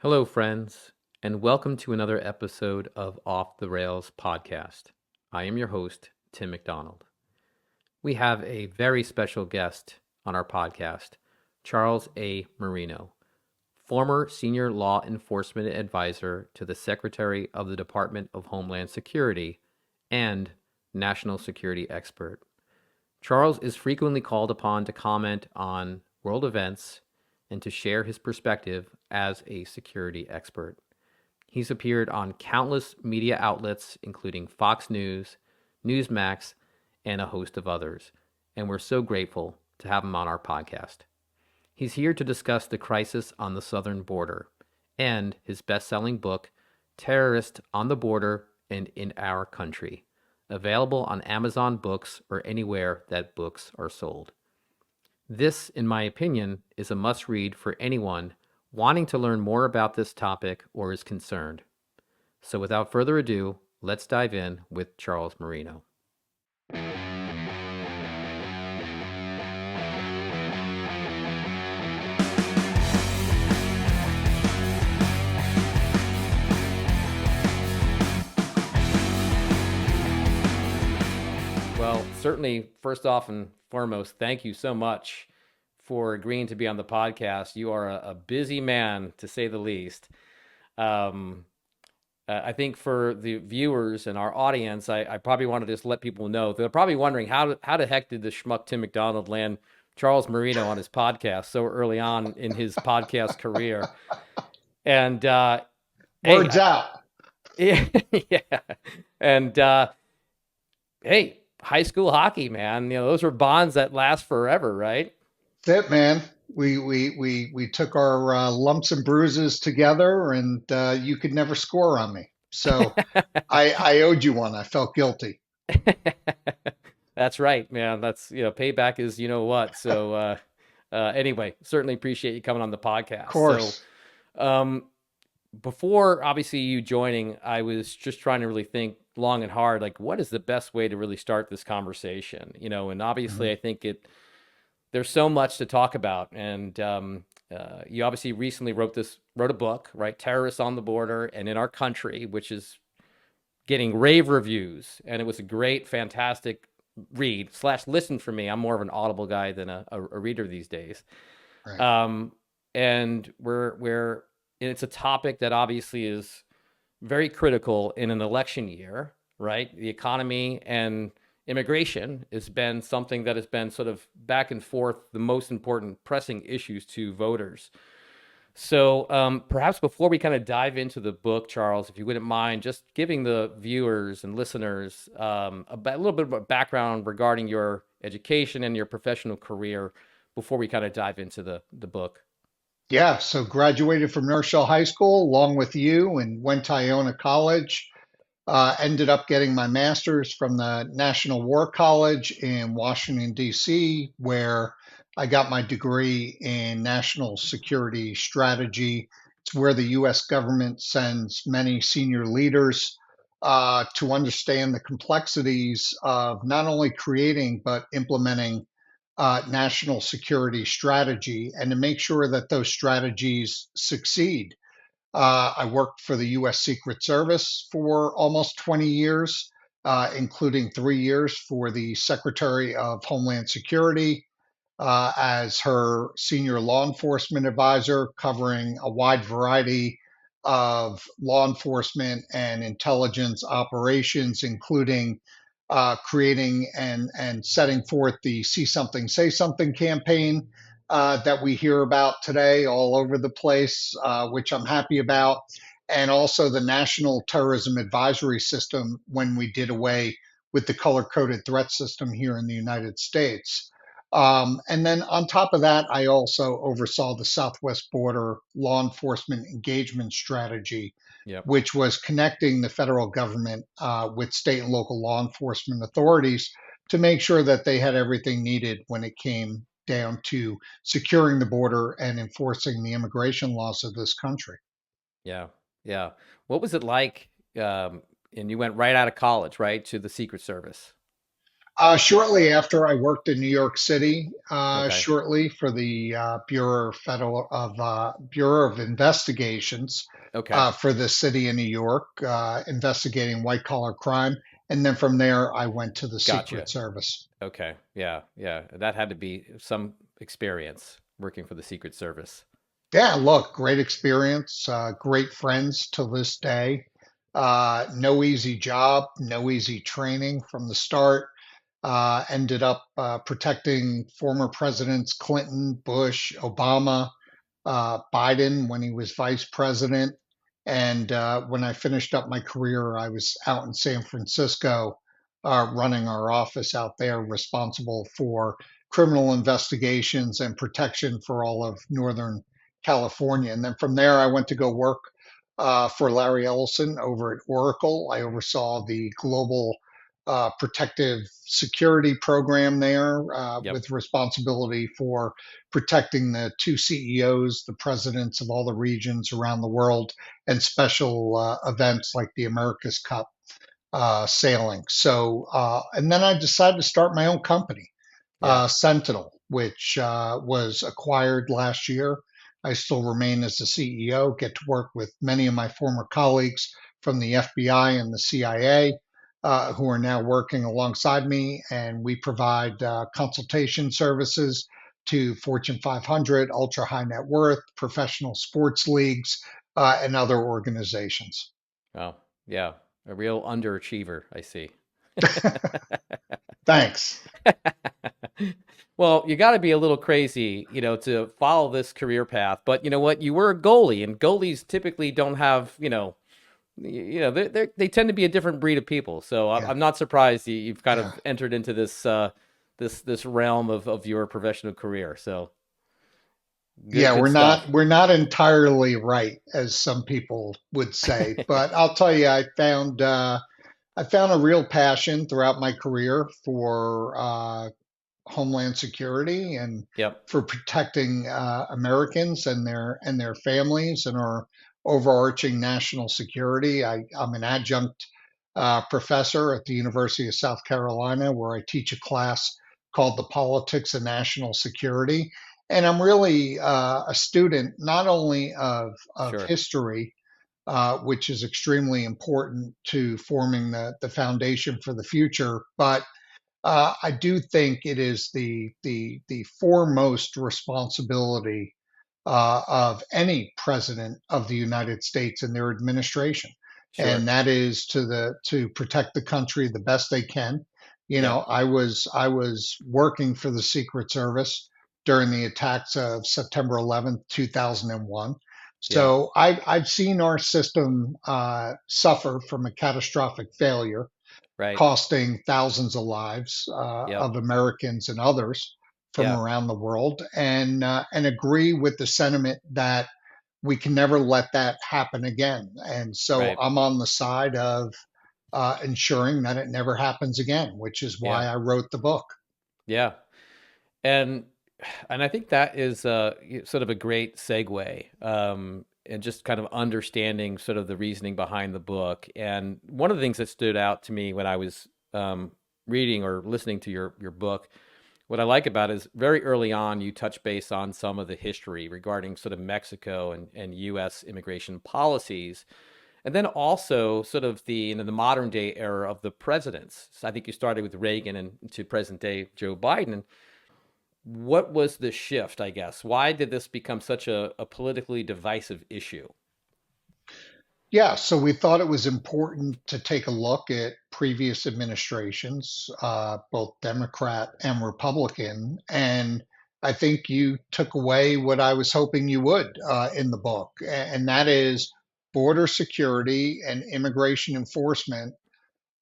Hello, friends, and welcome to another episode of Off the Rails podcast. I am your host, Tim McDonald. We have a very special guest on our podcast, Charles A. Marino, former senior law enforcement advisor to the Secretary of the Department of Homeland Security and national security expert. Charles is frequently called upon to comment on world events and to share his perspective as a security expert. He's appeared on countless media outlets, including Fox News, Newsmax, and a host of others, and we're so grateful to have him on our podcast. He's here to discuss the crisis on the southern border and his best-selling book, Terrorist on the Border and in Our Country, available on Amazon Books or anywhere that books are sold. This, in my opinion, is a must-read for anyone wanting to learn more about this topic or is concerned. So without further ado, let's dive in with Charles Marino. Well, certainly, first off and foremost, thank you so much for agreeing to be on the podcast. You are a busy man, to say the least. I think for the viewers and our audience, I probably want to just let people know. They're probably wondering how the heck did the schmuck Tim McDonald land Charles Marino on his podcast so early on in his podcast career? And Words out. Yeah. And hey, high school hockey, man. Those are bonds that last forever, right? That's it, man. We took our lumps and bruises together, and you could never score on me. So I owed you one. I felt guilty. That's right, man. That's payback is what. So anyway, certainly appreciate you coming on the Of podcast. course. So before obviously you joining, I was just trying to really think long and hard, like what is the best way to really start this conversation? And obviously Mhm. I think there's so much to talk about. And you obviously recently wrote a book, right? Terrorists on the Border and in Our Country, which is getting rave reviews. And it was a great, fantastic read / listen for me. I'm more of an Audible guy than a reader these days. Right. And it's a topic that obviously is very critical in an election year, right? The economy and immigration has been something that has been sort of back and forth, the most important pressing issues to voters. So perhaps before we kind of dive into the book, Charles, if you wouldn't mind just giving the viewers and listeners a little bit of a background regarding your education and your professional career before we kind of dive into the book. Yeah. So graduated from North High School along with you, and went to Iona College. Ended up getting my master's from the National War College in Washington, D.C., where I got my degree in national security strategy. It's where the U.S. government sends many senior leaders to understand the complexities of not only creating but implementing national security strategy and to make sure that those strategies succeed. I worked for the U.S. Secret Service for almost 20 years, including 3 years for the Secretary of Homeland Security as her senior law enforcement advisor, covering a wide variety of law enforcement and intelligence operations, including creating and setting forth the See Something, Say Something campaign that we hear about today all over the place, which I'm happy about, and also the National Terrorism Advisory System when we did away with the color coded threat system here in the United States. And then on top of that, I also oversaw the Southwest Border Law Enforcement Engagement Strategy, Yep. which was connecting the federal government with state and local law enforcement authorities to make sure that they had everything needed when it came down to securing the border and enforcing the immigration laws of this country. Yeah. Yeah. What was it like? And you went right out of college, right, to the Secret Service. Shortly after, I worked in New York City, Okay. shortly for the Bureau of Investigations Okay. for the city of New York, investigating white collar crime, and then from there, I went to the Gotcha. Secret Service. Okay. Yeah. Yeah. That had to be some experience working for the Secret Service. Yeah, look, great experience, great friends to this day. No easy job, no easy training from the start. Ended up protecting former presidents Clinton, Bush, Obama, Biden when he was vice president. And when I finished up my career, I was out in San Francisco running our office out there, responsible for criminal investigations and protection for all of Northern California. And then from there, I went to go work for Larry Ellison over at Oracle. I oversaw the global protective security program there Yep. with responsibility for protecting the two CEOs, the presidents of all the regions around the world, and special events like the America's Cup sailing. And then I decided to start my own company, Yeah. Sentinel, which was acquired last year. I still remain as the CEO, get to work with many of my former colleagues from the FBI and the CIA. Who are now working alongside me, and we provide consultation services to Fortune 500, ultra high net worth, professional sports leagues, and other organizations. Oh, yeah. A real underachiever, I see. Thanks. Well, you got to be a little crazy, to follow this career path. But you know what? You were a goalie, and goalies typically don't have, they tend to be a different breed of people. So Yeah. I'm not surprised you've kind Yeah. of entered into this realm of your professional career. So good Yeah, good we're stuff. not entirely right, as some people would say, but I'll tell you, I found a real passion throughout my career for Homeland Security and Yep. for protecting Americans and their families and our overarching national security. I'm an adjunct professor at the University of South Carolina, where I teach a class called The Politics of National Security. And I'm really a student not only of Sure. history, which is extremely important to forming the foundation for the future, but I do think it is the foremost responsibility of any president of the United States and their administration, Sure. and that is to protect the country the best they can. You know, Yep. I was working for the Secret Service during the attacks of September 11th, 2001. Yeah. So I've seen our system suffer from a catastrophic failure Right. costing thousands of lives Yep. of Americans and others from Yeah. around the world, and agree with the sentiment that we can never let that happen again. And so Right. I'm on the side of ensuring that it never happens again, which is Yeah. why I wrote the book. Yeah. And and I think that is sort of a great segue, and just kind of understanding sort of the reasoning behind the book. And one of the things that stood out to me when I was reading or listening to your book, what I like about it is very early on you touch base on some of the history regarding sort of Mexico and U.S. immigration policies. And then also sort of the modern day era of the presidents. So I think you started with Reagan and to present day Joe Biden. What was the shift, I guess? Why did this become such a politically divisive issue? Yeah, so we thought it was important to take a look at previous administrations, both Democrat and Republican. And I think you took away what I was hoping you would in the book, and that is border security and immigration enforcement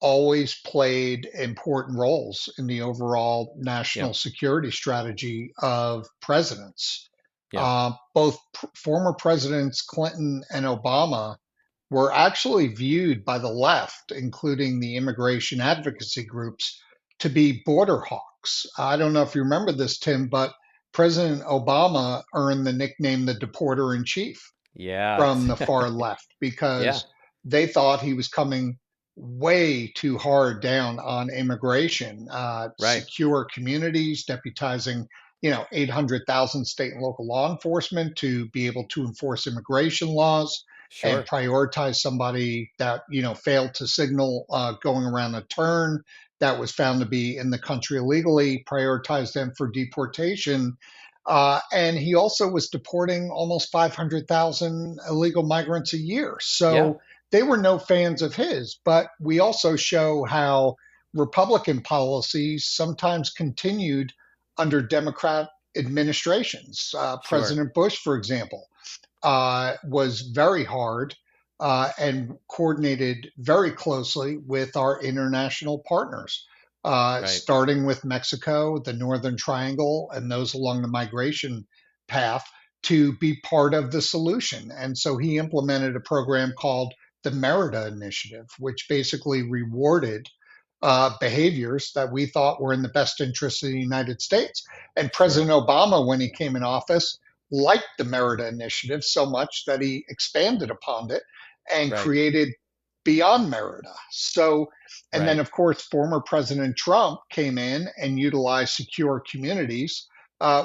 always played important roles in the overall national Yep. security strategy of presidents. Yep. Both former presidents Clinton and Obama were actually viewed by the left, including the immigration advocacy groups, to be border hawks. I don't know if you remember this, Tim, but President Obama earned the nickname the deporter in chief Yeah. from the far left Yeah. because they thought he was coming, way too hard down on immigration, Right. secure communities, deputizing, 800,000 state and local law enforcement to be able to enforce immigration laws and Sure. prioritize somebody that, failed to signal going around a turn that was found to be in the country illegally, prioritize them for deportation. And he also was deporting almost 500,000 illegal migrants a year. Yeah. So they were no fans of his. But we also show how Republican policies sometimes continued under Democrat administrations. Sure. President Bush, for example, was very hard and coordinated very closely with our international partners, Right. starting with Mexico, the Northern Triangle, and those along the migration path to be part of the solution. And so he implemented a program called the Merida Initiative, which basically rewarded behaviors that we thought were in the best interest of the United States. And Sure. President Obama, when he came in office, liked the Merida Initiative so much that he expanded upon it and Right. created Beyond Merida. So, and then Right. of course, former President Trump came in and utilized secure communities,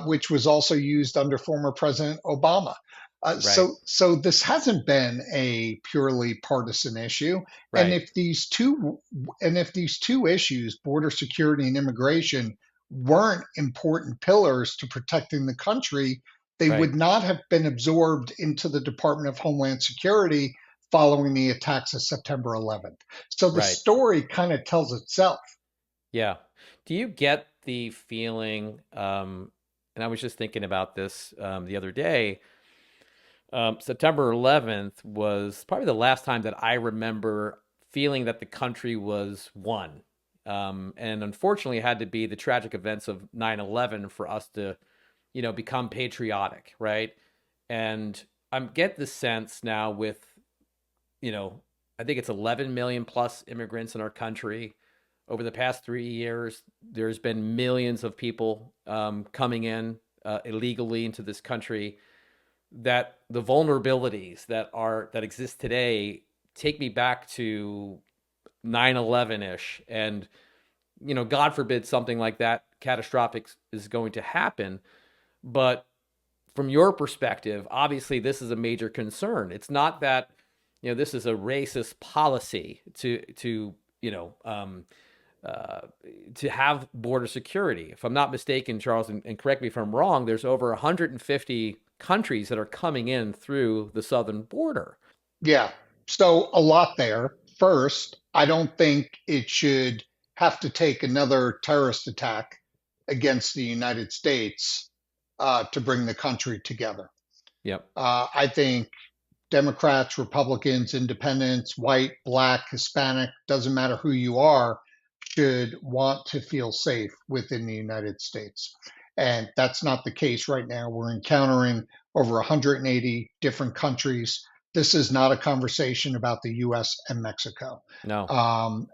which was also used under former President Obama. Right. So this hasn't been a purely partisan issue, and Right. if these two issues, border security and immigration, weren't important pillars to protecting the country, they Right. would not have been absorbed into the Department of Homeland Security following the attacks of September 11th. So the Right. story kind of tells itself. Yeah. Do you get the feeling, and I was just thinking about this the other day, September 11th was probably the last time that I remember feeling that the country was one. And unfortunately, it had to be the tragic events of 9/11 for us to, become patriotic, right? And I get the sense now with, you know, I think it's 11 million plus immigrants in our country. Over the past 3 years, there's been millions of people coming in illegally into this country. That the vulnerabilities that exist today take me back to 9/11 ish, and God forbid something like that catastrophic is going to happen. But from your perspective, obviously this is a major concern. It's not that this is a racist policy uh, to have border security. If I'm not mistaken, Charles, and correct me if I'm wrong, there's over 150 countries that are coming in through the southern border. Yeah. So a lot there. First, I don't think it should have to take another terrorist attack against the United States to bring the country together. Yep. I think Democrats, Republicans, independents, white, black, Hispanic, doesn't matter who you are, should want to feel safe within the United States. And that's not the case right now. We're encountering over 180 different countries. This is not a conversation about the US and Mexico. No.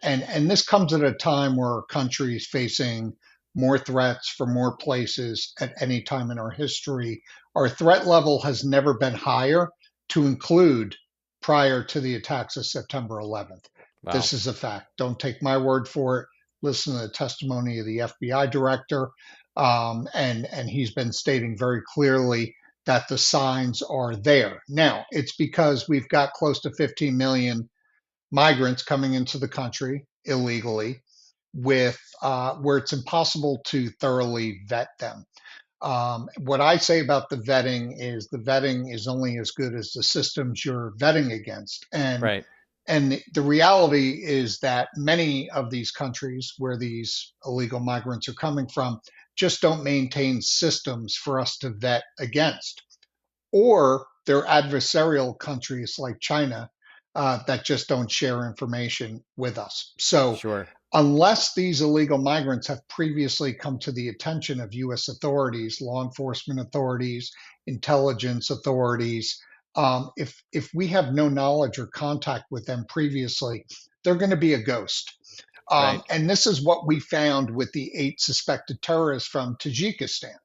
And this comes at a time where our country is facing more threats from more places at any time in our history. Our threat level has never been higher, to include prior to the attacks of September 11th. Wow. This is a fact. Don't take my word for it. Listen to the testimony of the FBI director, and he's been stating very clearly that the signs are there. Now, it's because we've got close to 15 million migrants coming into the country illegally, with where it's impossible to thoroughly vet them. What I say about the vetting is only as good as the systems you're vetting against. Right. And the reality is that many of these countries where these illegal migrants are coming from just don't maintain systems for us to vet against, or they're adversarial countries like China that just don't share information with us. So Sure. unless these illegal migrants have previously come to the attention of US authorities, law enforcement authorities, intelligence authorities, if we have no knowledge or contact with them previously, they're going to be a ghost. Right. And this is what we found with the 8 suspected terrorists from Tajikistan.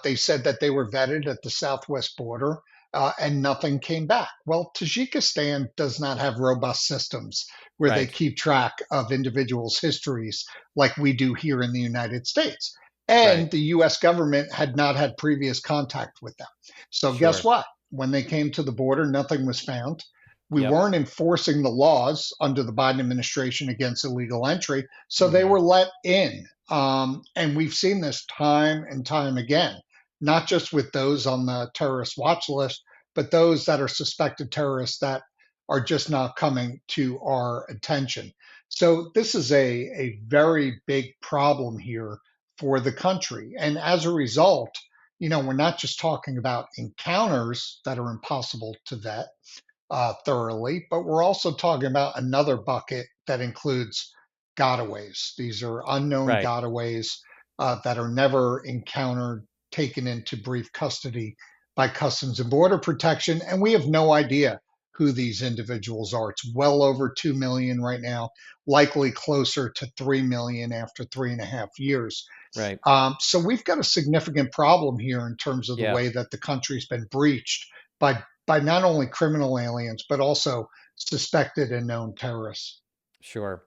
They said that they were vetted at the southwest border, and nothing came back. Well, Tajikistan does not have robust systems where they Right. keep track of individuals' histories like we do here in the United States. Right. And the US government had not had previous contact with them. So, guess Sure. what? When they came to the border, nothing was found. We Yep. weren't enforcing the laws under the Biden administration against illegal entry, so they Hmm. were let in. And we've seen this time and time again, not just with those on the terrorist watch list, but those that are suspected terrorists that are just not coming to our attention. So this is a very big problem here for the country. And as a result, we're not just talking about encounters that are impossible to vet thoroughly, but we're also talking about another bucket that includes gotaways. These are unknown Right. gotaways that are never encountered, taken into brief custody by Customs and Border Protection, and we have no idea who these individuals are. It's well over 2 million right now, likely closer to 3 million after 3.5 years. Right. So we've got a significant problem here in terms of the Yeah. way that the country's been breached by not only criminal aliens but also suspected and known terrorists. Sure.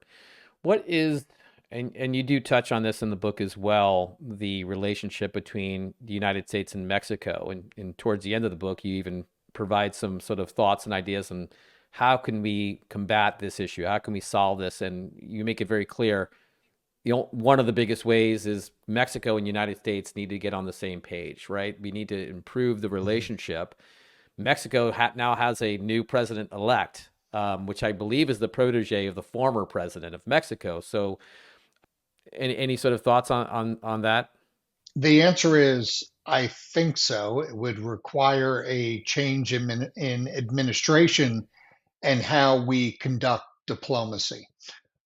What is, and you do touch on this in the book as well, the relationship between the United States and Mexico, and towards the end of the book, you even provide some sort of thoughts and ideas on how can we combat this issue, how can we solve this, and you make it very clear. One of the biggest ways is Mexico and United States need to get on the same page, right? We need to improve the Mhm. relationship. Mexico now has a new president elect, which I believe is the protege of the former president of Mexico. So, any sort of thoughts on that? The answer is I think so. It would require a change in administration and how we conduct diplomacy.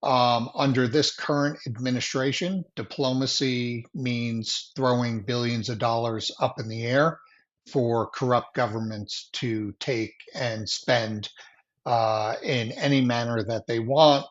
Under this current administration, diplomacy means throwing billions of dollars up in the air for corrupt governments to take and spend in any manner that they want,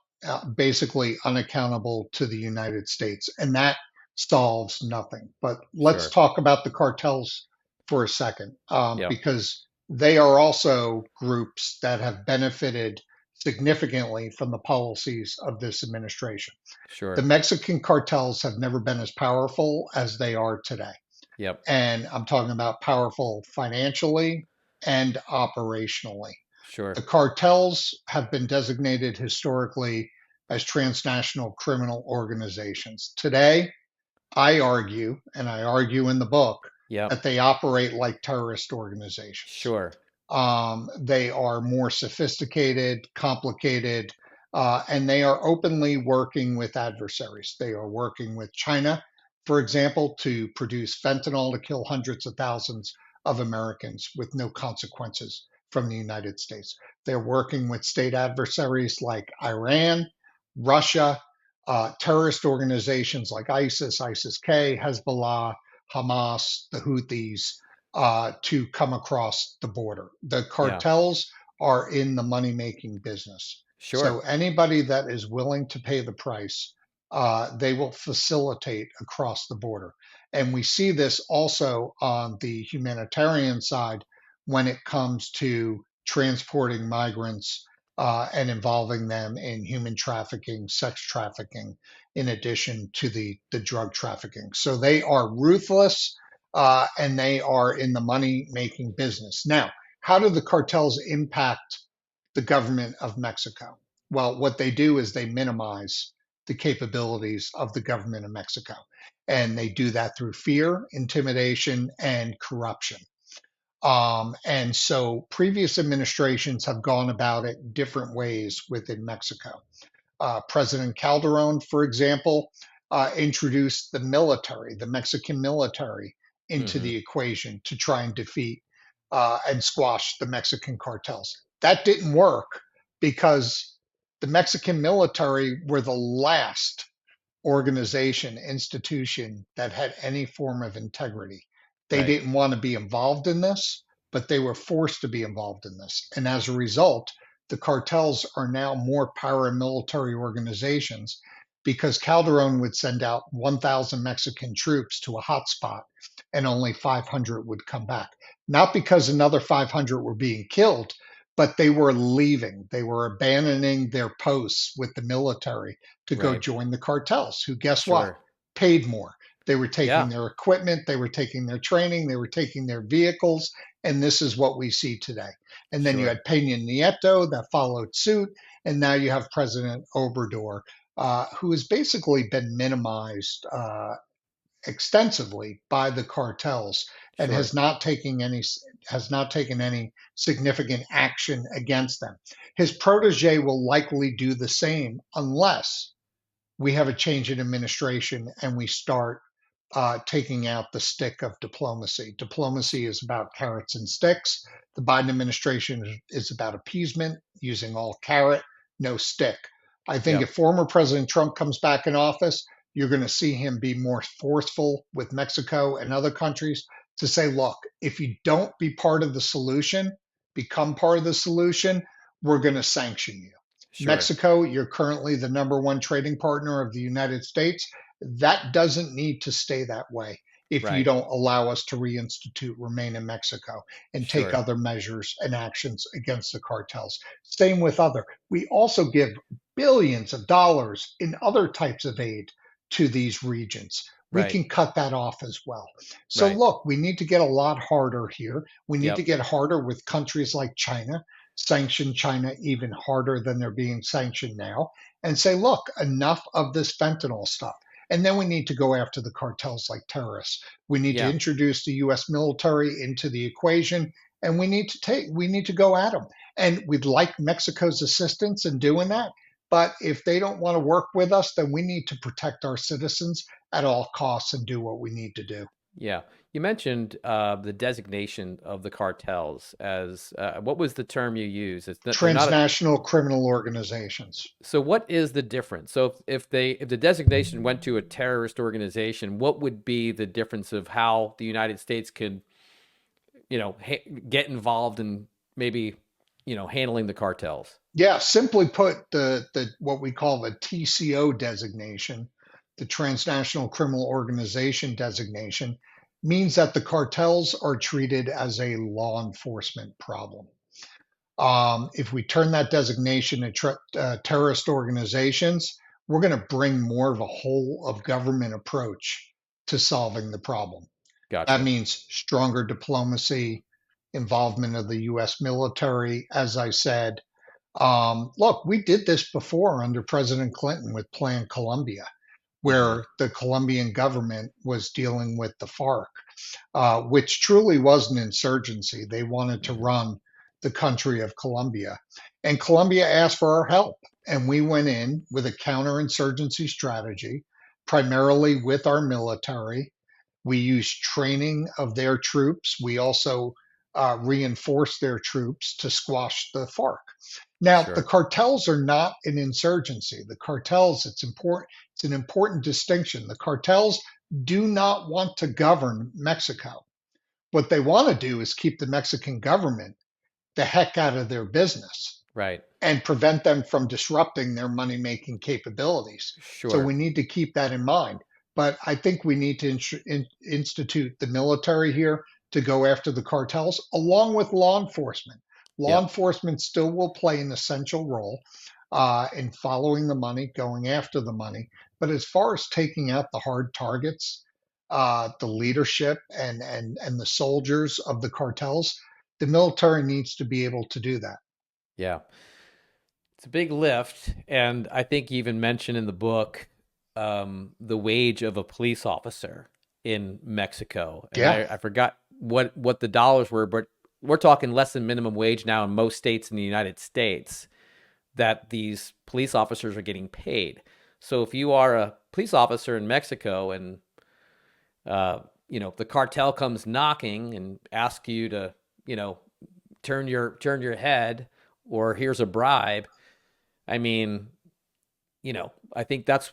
basically unaccountable to the United States. And that solves nothing. But let's Sure. talk about the cartels for a second, Yep. because they are also groups that have benefited significantly from the policies of this administration. The Sure. Mexican cartels have never been as powerful as they are today. Yep. And I'm talking about powerful financially and operationally. The Sure. cartels have been designated historically as transnational criminal organizations. Today, I argue, and I argue in the book, Yep. that they operate like terrorist organizations. Sure. They are more sophisticated, complicated, and they are openly working with adversaries. They are working with China, for example, to produce fentanyl to kill hundreds of thousands of Americans with no consequences from the United States. They're working with state adversaries like Iran, Russia, terrorist organizations like ISIS, ISIS K, Hezbollah, Hamas, the Houthis, to come across the border. The Yeah. cartels are in the money making business. So Sure. anybody that is willing to pay the price, they will facilitate across the border. And we see this also on the humanitarian side when it comes to transporting migrants and involving them in human trafficking, sex trafficking, in addition to the drug trafficking. So they are ruthless and they are in the money making business. Now, how do the cartels impact the government of Mexico? Well, what they do is they minimize the capabilities of the government of Mexico. And they do that through fear, intimidation, and corruption. And so previous administrations have gone about it different ways within Mexico. President Calderon, for example, introduced the military, the Mexican military, into Hmm. the equation to try and defeat and squash the Mexican cartels. That didn't work because the Mexican military were the last organization, institution that had any form of integrity. They Right. didn't want to be involved in this, but they were forced to be involved in this. And as a result, the cartels are now more paramilitary organizations because Calderon would send out 1,000 Mexican troops to a hotspot and only 500 would come back. Not because another 500 were being killed, but they were leaving. They were abandoning their posts with the military to go Right. join the cartels, who, guess what? Sure. Paid more. They were taking Yeah. their equipment, they were taking their training, they were taking their vehicles, and this is what we see today. And then you Sure. had Peña Nieto that followed suit, and now you have President Obrador, who has basically been minimized extensively by the cartels and Sure. has not taken any significant action against them. His protege will likely do the same unless we have a change in administration and we start taking out the stick of diplomacy. Diplomacy is about carrots and sticks. The Biden administration is about appeasement, using all carrot, no stick. I think Yep. if former President Trump comes back in office, you're going to see him be more forceful with Mexico and other countries to say, look, if you don't be part of the solution, become part of the solution, we're going to sanction you. Sure. Mexico, you're currently the number one trading partner of the United States. That doesn't need to stay that way if you Right. don't allow us to reinstitute remain in Mexico and take Sure. other measures and actions against the cartels. Same with other. We also give billions of dollars in other types of aid to these regions. We Right. can cut that off as well. So, Right. look, we need to get a lot harder here. We need to Yep. get harder with countries like China, sanction China even harder than they're being sanctioned now, and say, look, enough of this fentanyl stuff. And then we need to go after the cartels like terrorists. We need to Yeah. introduce the US military into the equation, and we need to go at them. And we'd like Mexico's assistance in doing that. But if they don't want to work with us, then we need to protect our citizens at all costs and do what we need to do. Yeah. You mentioned the designation of the cartels as what was the term you use? It's not, they're not a, Transnational criminal organizations. so what is the difference? So if the designation went to a terrorist organization, what would be the difference of how the United States could, get involved in maybe, handling the cartels? Yeah, simply put, the what we call the TCO designation, the transnational criminal organization designation, means that the cartels are treated as a law enforcement problem. If we turn that designation to terrorist organizations, we're going to bring more of a whole of government approach to solving the problem. That Gotcha. means stronger diplomacy, involvement of the US military, as I said. Look, we did this before under President Clinton with Plan Colombia, Hmm. where the Colombian government was dealing with the FARC, which truly was an insurgency. They wanted to Hmm. run the country of Colombia. And Colombia asked for our help. And we went in with a counterinsurgency strategy, primarily with our military. We used training of their troops. We also reinforced their troops to squash the FARC. Now, the Sure. cartels are not an insurgency. The cartels, it's important, it's an important distinction. The cartels do not want to govern Mexico. What they want to do is keep the Mexican government the heck out of their business Right. and prevent them from disrupting their money making capabilities. So we Sure. need to keep that in mind. But I think we need to institute the military here to go after the cartels along with law enforcement. Law Yep. enforcement still will play an essential role in following the money, going after the money. But as far as taking out the hard targets, the leadership and the soldiers of the cartels, the military needs to be able to do that. Yeah. It's a big lift, and I think you even mentioned in the book the wage of a police officer in Mexico, and Yeah. I forgot what the dollars were, but we're talking less than minimum wage now in most states in the United States that these police officers are getting paid. So if you are a police officer in Mexico and uh, the cartel comes knocking and asks you to, you know, turn your head or here's a bribe, I mean, I think that's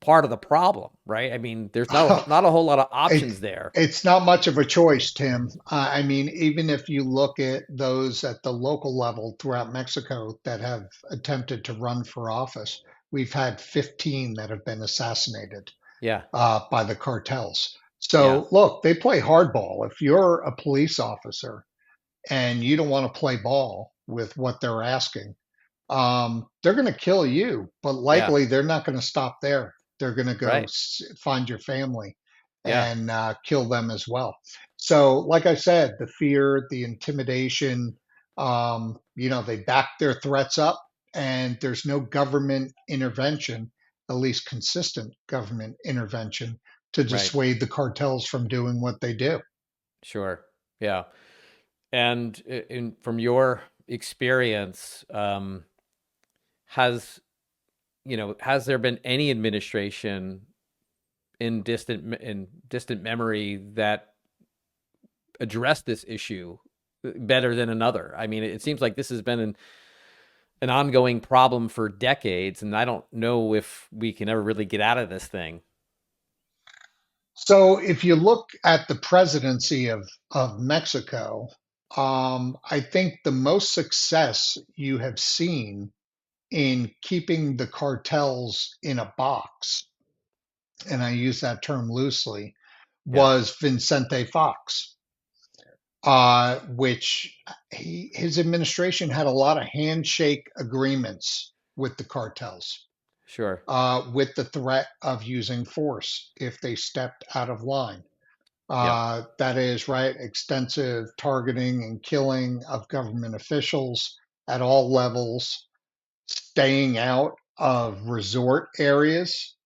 part of the problem, right? I mean, there's not a whole lot of it, options there. it's not much of a choice, Tim. I mean, even if you look at those at the local level throughout Mexico that have attempted to run for office, we've had 15 that have been assassinated Yeah, by the cartels. yeah, So, look, they play hardball. If you're a police officer and you don't want to play ball, with what they're asking, they're going to kill you, but Yeah. likely they're not going to stop there. They're going to go Right. find your family Yeah. and kill them as well. So, like I said, the fear, the intimidation, they back their threats up, and there's no government intervention, at least consistent government intervention, to Right. dissuade the cartels from doing what they do. Sure. Yeah. And from your experience, has has there been any administration in distant memory that addressed this issue better than another? I mean, it seems like this has been an ongoing problem for decades, and I don't know if we can ever really get out of this thing. So, if you look at the presidency of Mexico, I think the most success you have seen in keeping the cartels in a box, and I use that term loosely, Yeah. was Vicente Fox, which his administration had a lot of handshake agreements with the cartels, Sure. with the threat of using force if they stepped out of line. Yep. That is, right, extensive targeting and killing of government officials at all levels, staying out of resort areas.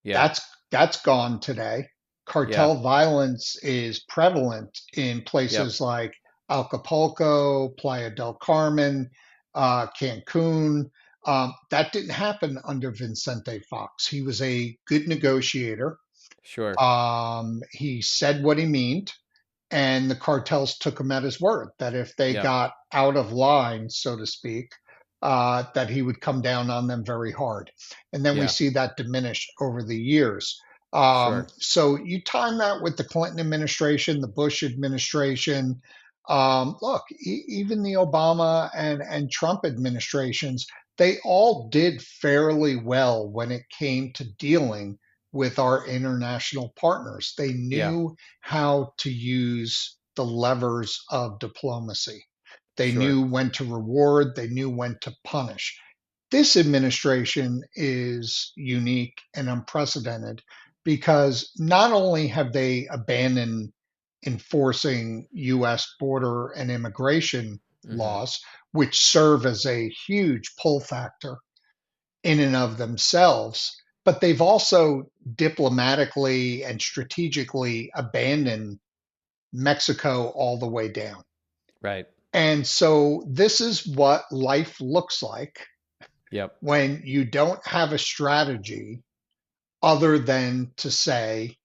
Yeah. That's gone today. Yeah. Cartel violence is prevalent in Yep. places like Acapulco, Playa del Carmen, Cancun. That didn't happen under Vicente Fox. He was a good negotiator. Sure. He said what he meant, and the cartels took him at his word that if they Yep. got out of line, so to speak, that he would come down on them very hard. And then we Yeah. see that diminish over the years. Sure. So you time that with the Clinton administration, the Bush administration. Look, even the Obama and Trump administrations, they all did fairly well when it came to dealing with our international partners. They Yeah. knew how to use the levers of diplomacy. They Sure. knew when to reward, they knew when to punish. This administration is unique and unprecedented because not only have they abandoned enforcing US border and immigration Hmm. laws, which serve as a huge pull factor in and of themselves, but they've also diplomatically and strategically abandoned Mexico all the way down. Right. And so this is what life looks like Yep. when you don't have a strategy other than to say,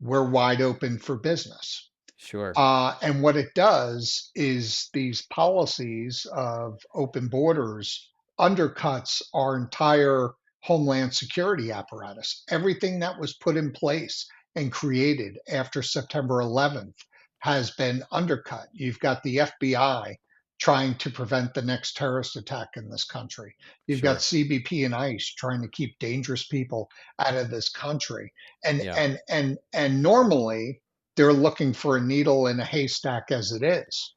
we're wide open for business. Sure. And what it does is these policies of open borders undercuts our entire homeland security apparatus. Everything that was put in place and created after September 11th has been undercut. You've got the FBI trying to prevent the next terrorist attack in this country. You've got Sure. CBP and ICE trying to keep dangerous people out of this country. And Yeah. and normally they're looking for a needle in a haystack as it is.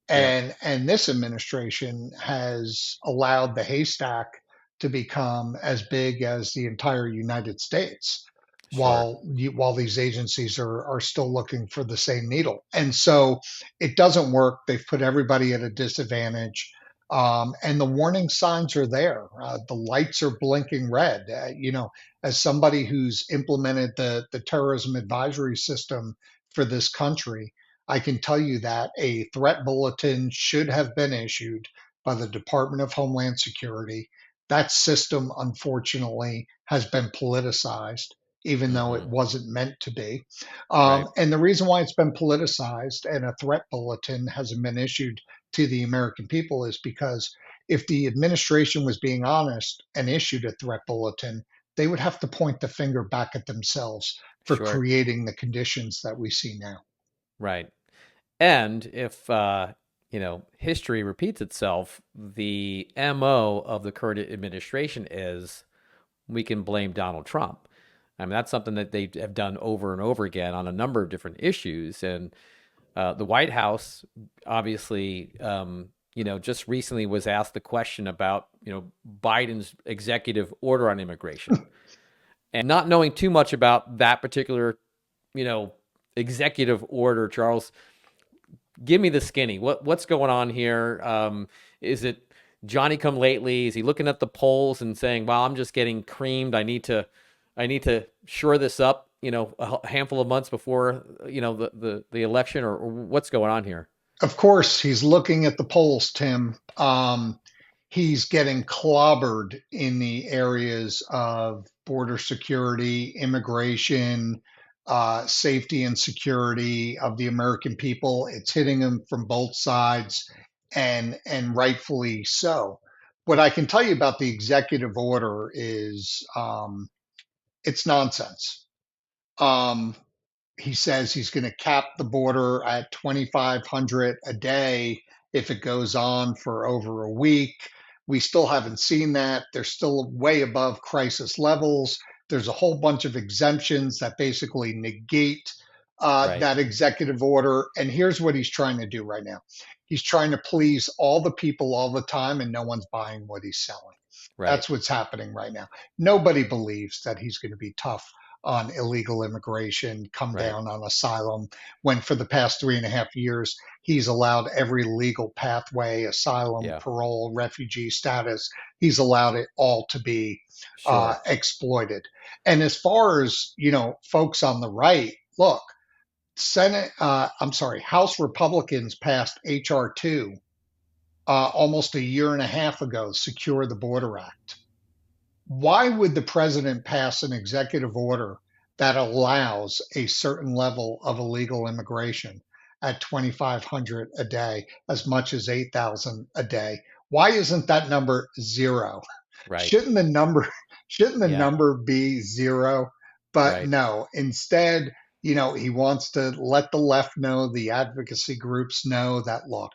Yep. And this administration has allowed the haystack to become as big as the entire United States Sure. while these agencies are still looking for the same needle. And so it doesn't work. They've put everybody at a disadvantage. And the warning signs are there. The lights are blinking red. As somebody who's implemented the terrorism advisory system for this country, I can tell you that a threat bulletin should have been issued by the Department of Homeland Security. That system, unfortunately, has been politicized, even though it Hmm. wasn't meant to be. Right. And the reason why it's been politicized and a threat bulletin hasn't been issued to the American people is because if the administration was being honest and issued a threat bulletin, they would have to point the finger back at themselves for Sure. creating the conditions that we see now. Right. And if history repeats itself, the MO of the current administration is we can blame Donald Trump. I mean, that's something that they have done over and over again on a number of different issues. And the White House obviously just recently was asked the question about, Biden's executive order on immigration. And not knowing too much about that particular, you know, executive order, Charles, give me the skinny. What's going on here? Is it Johnny come lately? Is he looking at the polls and saying, "Well, I'm just getting creamed. I need to shore this up." A handful of months before the election, or what's going on here? Of course, he's looking at the polls, Tim. He's getting clobbered in the areas of border security, immigration, safety and security of the American people. It's hitting him from both sides, and rightfully so. What I can tell you about the executive order is it's nonsense. Um, he says he's going to cap the border at 2,500 a day if it goes on for over a week. We still haven't seen that. They're still way above crisis levels. There's a whole bunch of exemptions that basically negate Right, that executive order. And here's what he's trying to do right now. He's trying to please all the people all the time, and no one's buying what he's selling. right, That's what's happening right now. Nobody believes that he's going to be tough on illegal immigration, come right. down on asylum, when for the past 3.5 years, he's allowed every legal pathway, asylum, Yeah, parole, refugee status, he's allowed it all to be sure. exploited. And as far as, folks on the right, look, I'm sorry, House Republicans passed H.R. 2 almost a year and a half ago, Secure the Border Act. Why would the president pass an executive order that allows a certain level of illegal immigration at 2,500 a day, as much as 8,000 a day? Why isn't that number zero? Right. Shouldn't the number shouldn't the Yeah, number be zero? But right. no, instead, he wants to let the left know, the advocacy groups know that, look,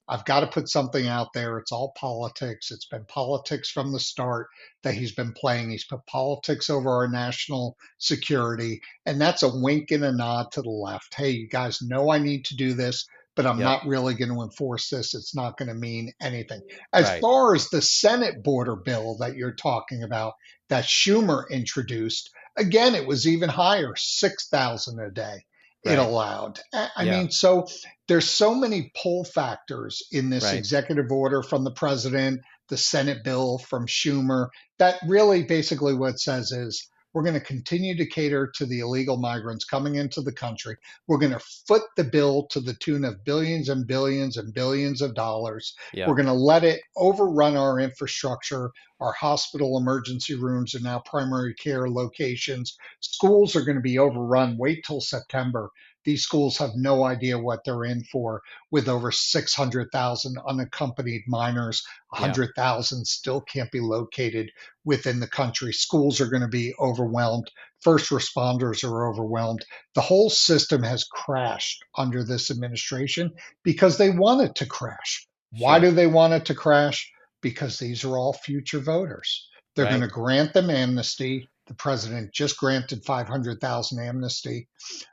I've got to put something out there. It's all politics. It's been politics from the start that he's been playing. He's put politics over our national security. And that's a wink and a nod to the left. Hey, you guys know I need to do this, but I'm Yep. not really going to enforce this. It's not going to mean anything. As Right. far as the Senate border bill that you're talking about, that Schumer introduced, again, it was even higher, 6,000 a day it Right. allowed. I Yeah. mean, so there's so many pull factors in this Right. executive order from the president, the Senate bill from Schumer, that really basically what it says is we're going to continue to cater to the illegal migrants coming into the country. We're going to foot the bill to the tune of billions and billions and billions of dollars. We're Yep. going to let it overrun our infrastructure. Our hospital emergency rooms are now primary care locations. Schools are going to be overrun. Wait till September. These schools have no idea what they're in for, with over 600,000 unaccompanied minors. Yeah. 100,000 still can't be located within the country. Schools are going to be overwhelmed. First responders are overwhelmed. The whole system has crashed under this administration because they want it to crash. Why Sure. do they want it to crash? Because these are all future voters. They're going Right. to grant them amnesty. The president just granted 500,000 amnesty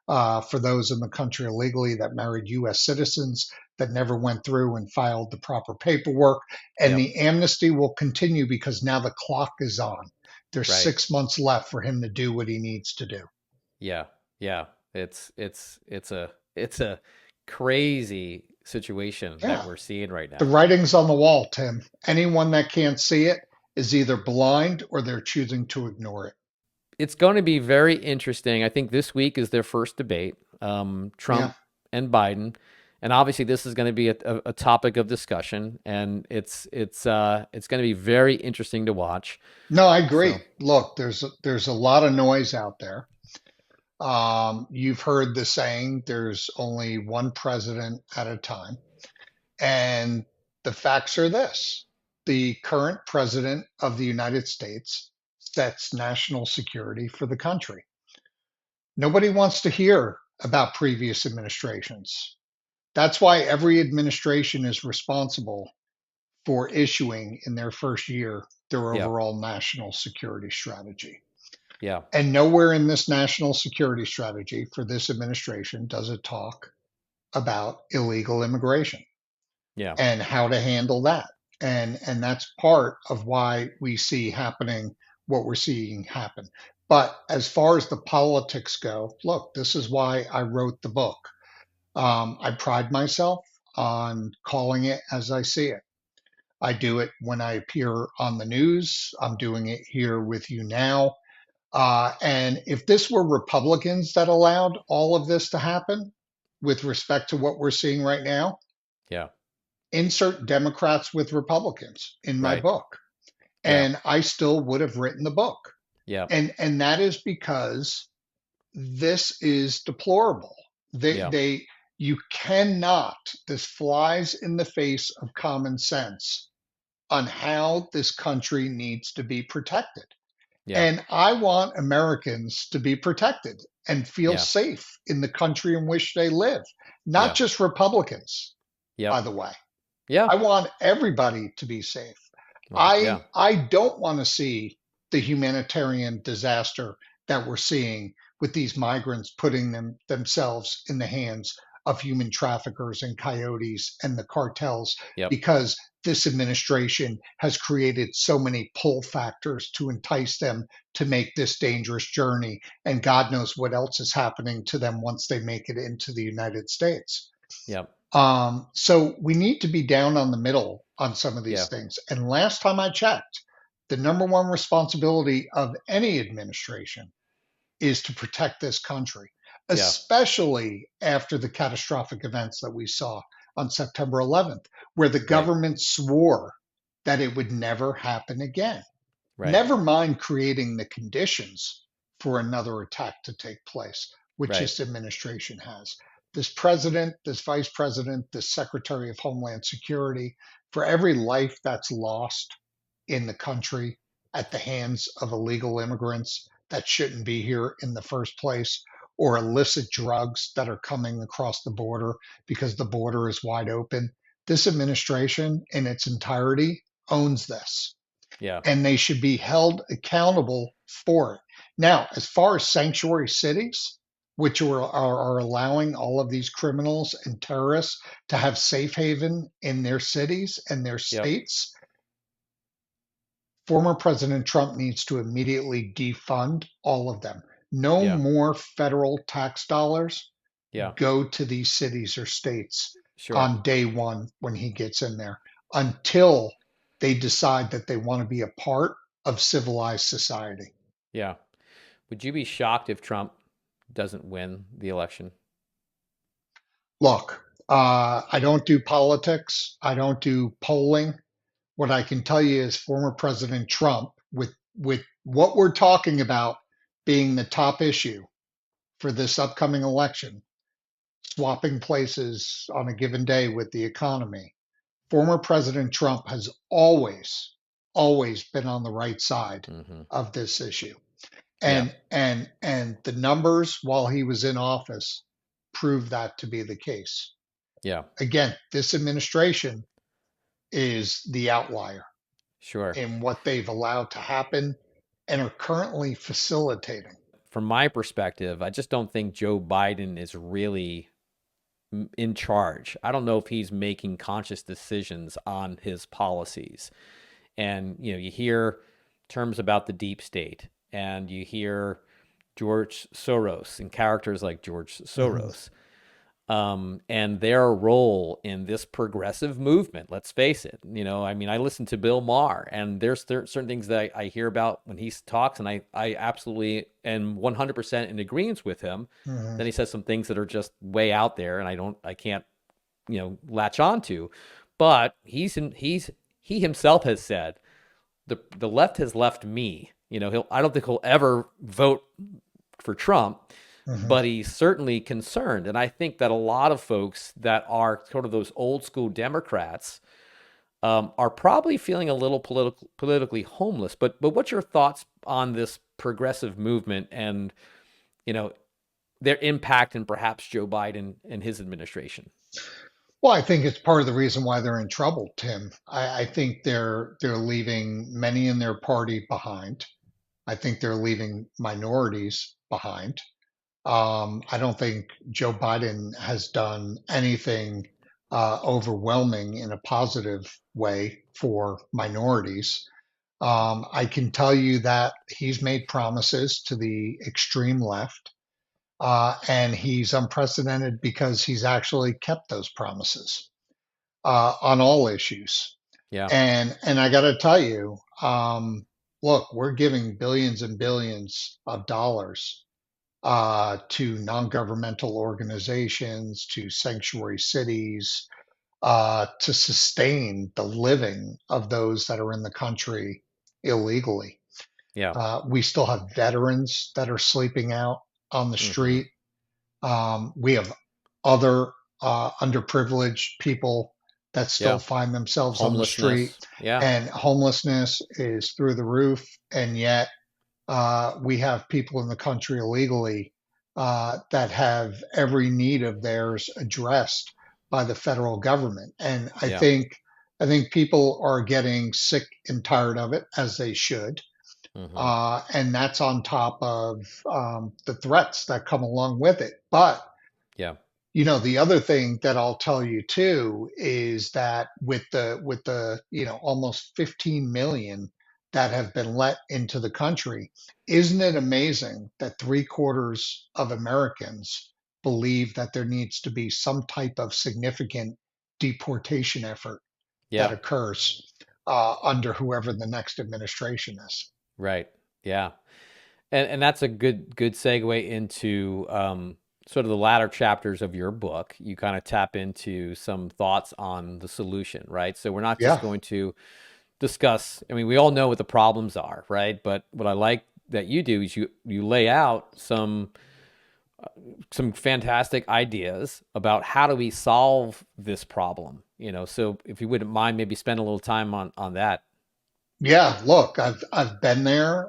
for those in the country illegally that married U.S. citizens that never went through and filed the proper paperwork. And Yep. the amnesty will continue because now the clock is on. There's Right. 6 months left for him to do what he needs to do. Yeah. Yeah. It's a crazy situation that Yeah, we're seeing right the now. writing's on the wall, Tim. Anyone that can't see it is either blind or they're choosing to ignore it. It's going to be very interesting. I think this week is their first debate, Yeah. Trump and Biden, and obviously this is going to be a topic of discussion, and it's going to be very interesting to watch. No, I agree. So Look, there's a lot of noise out there. You've heard the saying, there's only one president at a time. And the facts are this: the current president of the United States sets national security for the country. Nobody wants to hear about previous administrations. That's why every administration is responsible for issuing in their first year their yeah, overall national security strategy. yeah, And nowhere in this national security strategy for this administration does it talk about illegal immigration. Yeah. and how to handle that. And that's part of why we see happening what we're seeing happen. But as far as the politics go, look, this is why I wrote the book. I pride myself on calling it as I see it. I do it when I appear on the news. I'm doing it here with you now. And if this were Republicans that allowed all of this to happen with respect to what we're seeing right now, Yeah. insert Democrats with Republicans in my Right. book. Yeah. And I still would have written the book. Yeah. And that is because this is deplorable. Yeah. They you cannot, this flies in the face of common sense on how this country needs to be protected. Yeah. And I want Americans to be protected and feel Yeah. safe in the country in which they live, not Yeah. just Republicans, by Yep. the way. Yeah. I want everybody to be safe. Right. Yeah. I don't want to see the humanitarian disaster that we're seeing with these migrants putting themselves in the hands of human traffickers and coyotes and the cartels, Yep. because this administration has created so many pull factors to entice them to make this dangerous journey. And God knows what else is happening to them once they make it into the United States. Yep. So we need to be down on the middle on some of these Yeah. things. And last time I checked, the number one responsibility of any administration is to protect this country, Yeah. especially after the catastrophic events that we saw on September 11th, where the Right. government swore that it would never happen again. Right. Never mind creating the conditions for another attack to take place, which Right. this administration has. This president, this vice president, this secretary of Homeland Security, for every life that's lost in the country at the hands of illegal immigrants that shouldn't be here in the first place, or illicit drugs that are coming across the border because the border is wide open, this administration in its entirety owns this, Yeah. and they should be held accountable for it. Now, as far as sanctuary cities, which are allowing all of these criminals and terrorists to have safe haven in their cities and their Yep. states, former President Trump needs to immediately defund all of them. No Yeah. more federal tax dollars Yeah. go to these cities or states Sure. on day one when he gets in there until they decide that they want to be a part of civilized society. Yeah. Would you be shocked if Trump doesn't win the election? Look, I don't do politics, I don't do polling. What I can tell you is former President Trump, with what we're talking about being the top issue for this upcoming election, swapping places on a given day with the economy, former President Trump has always been on the right side Mm-hmm. of this issue. Yeah. And the numbers while he was in office prove that to be the case. Yeah. Again, this administration is the outlier Sure. in what they've allowed to happen and are currently facilitating. From my perspective, I just don't think Joe Biden is really in charge. I don't know if he's making conscious decisions on his policies. And you hear terms about the deep state, and you hear George Soros and characters like George Mhm. Soros, and their role in this progressive movement. Let's face it. I mean, I listen to Bill Maher, and there's certain things that I hear about when he talks, and I absolutely am 100% in agreement with him. Mhm. Then he says some things that are just way out there, and I can't, latch on to. But he himself has said the left has left me. I don't think he'll ever vote for Trump, Mhm. but he's certainly concerned. And I think that a lot of folks that are sort of those old school Democrats are probably feeling a little politically homeless. But what's your thoughts on this progressive movement and you know their impact and perhaps Joe Biden and his administration? Well, I think it's part of the reason why they're in trouble, Tim. I think they're leaving many in their party behind. I think they're leaving minorities behind. I don't think Joe Biden has done anything overwhelming in a positive way for minorities. I can tell you that he's made promises to the extreme left, and he's unprecedented because he's actually kept those promises on all issues. Yeah. And I got to tell you, look, we're giving billions and billions of dollars to non-governmental organizations, to sanctuary cities, to sustain the living of those that are in the country illegally. Yeah. We still have veterans that are sleeping out on the Hmm. street. We have other underprivileged people that still Yeah. find themselves on the street, Homelessness. Yeah. and homelessness is through the roof. And yet, we have people in the country illegally that have every need of theirs addressed by the federal government. And Yeah. I think people are getting sick and tired of it, as they should. Hmm. And that's on top of the threats that come along with it. But Yeah. the other thing that I'll tell you too is that with the almost 15 million that have been let into the country, isn't it amazing that three-quarters of Americans believe that there needs to be some type of significant deportation effort that Yeah. occurs under whoever the next administration is? Right. Yeah. And that's a good segue into sort of the latter chapters of your book. You kind of tap into some thoughts on the solution, right? So we're not just Yeah. going to discuss. I mean, we all know what the problems are, right? But what I like that you do is you lay out some fantastic ideas about how do we solve this problem. So if you wouldn't mind, maybe spend a little time on that. Yeah, look, I've been there,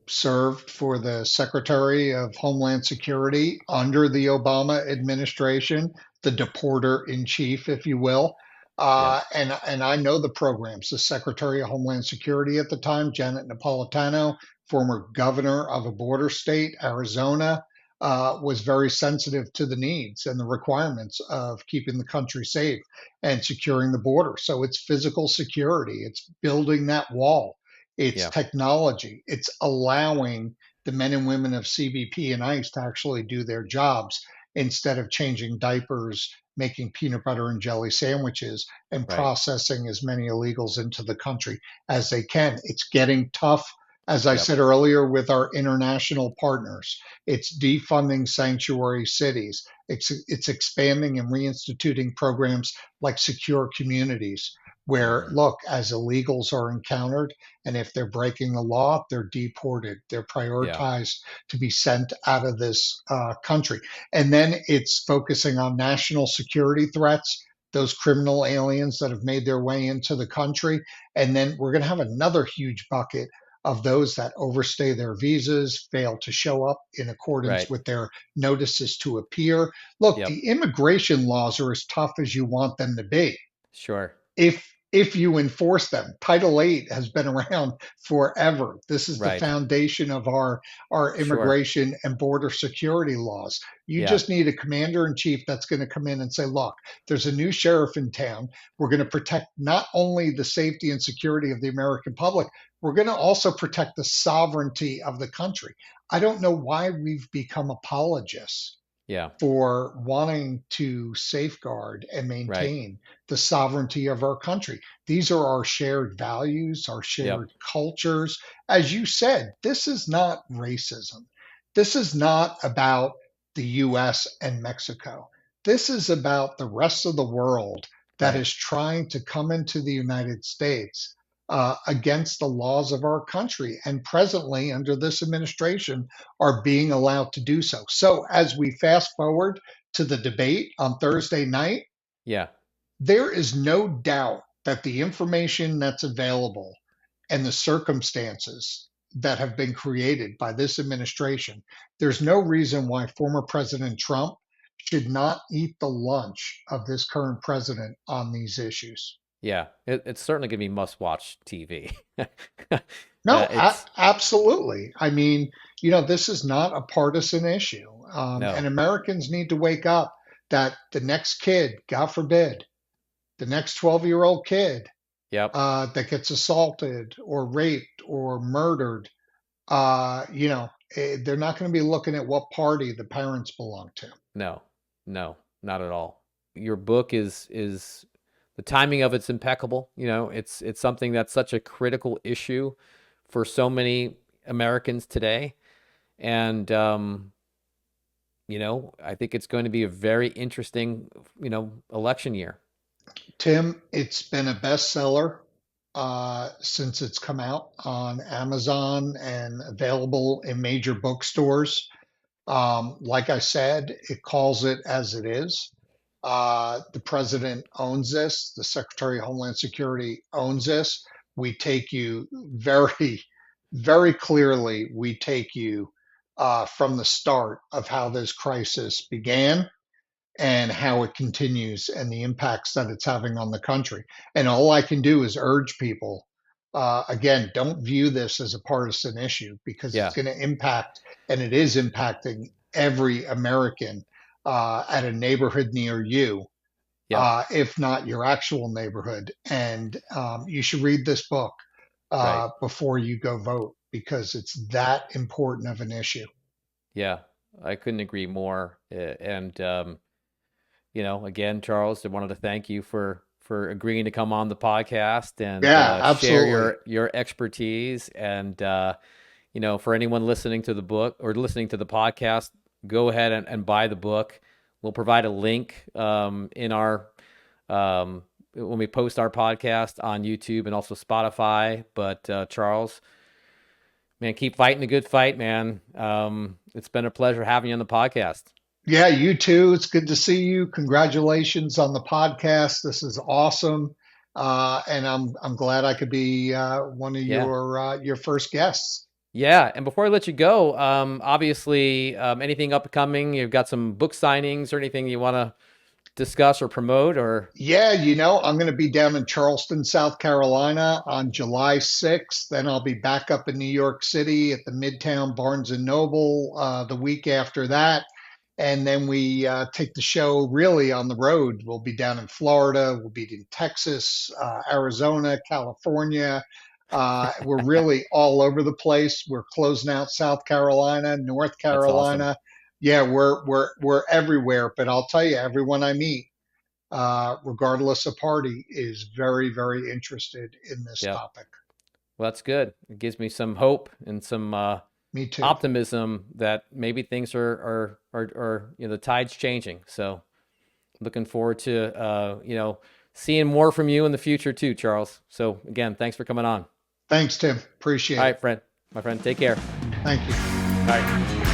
served for the Secretary of Homeland Security under the Obama administration, the deporter in chief, if you will. Yep. And I know the programs. The Secretary of Homeland Security at the time, Janet Napolitano, former governor of a border state, Arizona, was very sensitive to the needs and the requirements of keeping the country safe and securing the border. So it's physical security, it's building that wall, it's Yeah. technology, it's allowing the men and women of CBP and ICE to actually do their jobs instead of changing diapers, making peanut butter and jelly sandwiches, and Right. processing as many illegals into the country as they can. It's getting tough, as I Yep. said earlier, with our international partners. It's defunding sanctuary cities. It's expanding and reinstituting programs like secure communities, where, Hmm. look, as illegals are encountered, and if they're breaking the law, they're deported. They're Yeah. prioritized to be sent out of this country. And then it's focusing on national security threats, those criminal aliens that have made their way into the country. And then we're going to have another huge bucket of those that overstay their visas, fail to show up in accordance Right. with their notices to appear. Look, Yep. the immigration laws are as tough as you want them to be Sure. if you enforce them. Title 8 has been around forever. This is the Right. foundation of our Sure. immigration and border security laws. You Yeah. just need a commander in chief that's going to come in and say, look, there's a new sheriff in town. We're going to protect not only the safety and security of the American public, we're going to also protect the sovereignty of the country. I don't know why we've become apologists Yeah. for wanting to safeguard and Right. maintain the sovereignty of our country. These are our shared values, our Yep. shared cultures. As you said, this is not racism. This is not about the US and Mexico. This is about the rest of the world that Right. is trying to come into the United States against the laws of our country. And presently, under this administration, are being allowed to do so. So, as we fast forward to the debate on Thursday night, Yeah. there is no doubt that the information that's available and the circumstances that have been created by this administration, there's no reason why former President Trump should not eat the lunch of this current president on these issues. Yeah. It's certainly going to be must-watch TV. No, It's absolutely. I mean, this is not a partisan issue. And no. Americans need to wake up that the next kid, God forbid, the next 12-year-old kid Yep. that gets assaulted or raped or murdered, they're not going to be looking at what party the parents belong to. No, no, not at all. Your book is the timing of it's impeccable. It's something that's such a critical issue for so many Americans today. And I think it's going to be a very interesting, election year. Tim, it's been a bestseller since it's come out on Amazon and available in major bookstores. Like I said, it calls it as it is. The president owns this. The Secretary of Homeland Security owns this. We take you very, very clearly, we take you from the start of how this crisis began and how it continues and the impacts that it's having on the country. And all I can do is urge people again, don't view this as a partisan issue because it's Yeah. going to impact, and it is impacting every American at a neighborhood near you, Yep. if not your actual neighborhood. And you should read this book Right. before you go vote because it's that important of an issue. Yeah. I couldn't agree more. And again, Charles, I wanted to thank you for agreeing to come on the podcast and Yeah, share absolutely. your expertise. And for anyone listening to the book or listening to the podcast, go ahead and buy the book. We'll provide a link in our when we post our podcast on YouTube and also Spotify. But Charles, man, keep fighting the good fight, man. It's been a pleasure having you on the podcast. Yeah, you too. It's good to see you. Congratulations on the podcast. This is awesome, and I'm glad I could be one of Yeah. your first guests. Yeah, and before I let you go, obviously, anything upcoming? You've got some book signings or anything you want to discuss or promote, or Yeah, I'm going to be down in Charleston, South Carolina on July 6th. Then I'll be back up in New York City at the Midtown Barnes and Noble the week after that. And then we take the show really on the road. We'll be down in Florida, we'll be in Texas, Arizona, California. We're really all over the place. We're closing out South Carolina, North that's awesome. Carolina. Yeah, we're everywhere. But I'll tell you, everyone I meet regardless of party, is very, very interested in this Yeah, topic. well, that's good. It gives me some hope and some Me too. optimism that maybe things are the tide's changing. So looking forward to seeing more from you in the future too, Charles. So again, thanks for coming on. Thanks, Tim. All Appreciate right, it. friend, my friend, take care. Thank you. All right.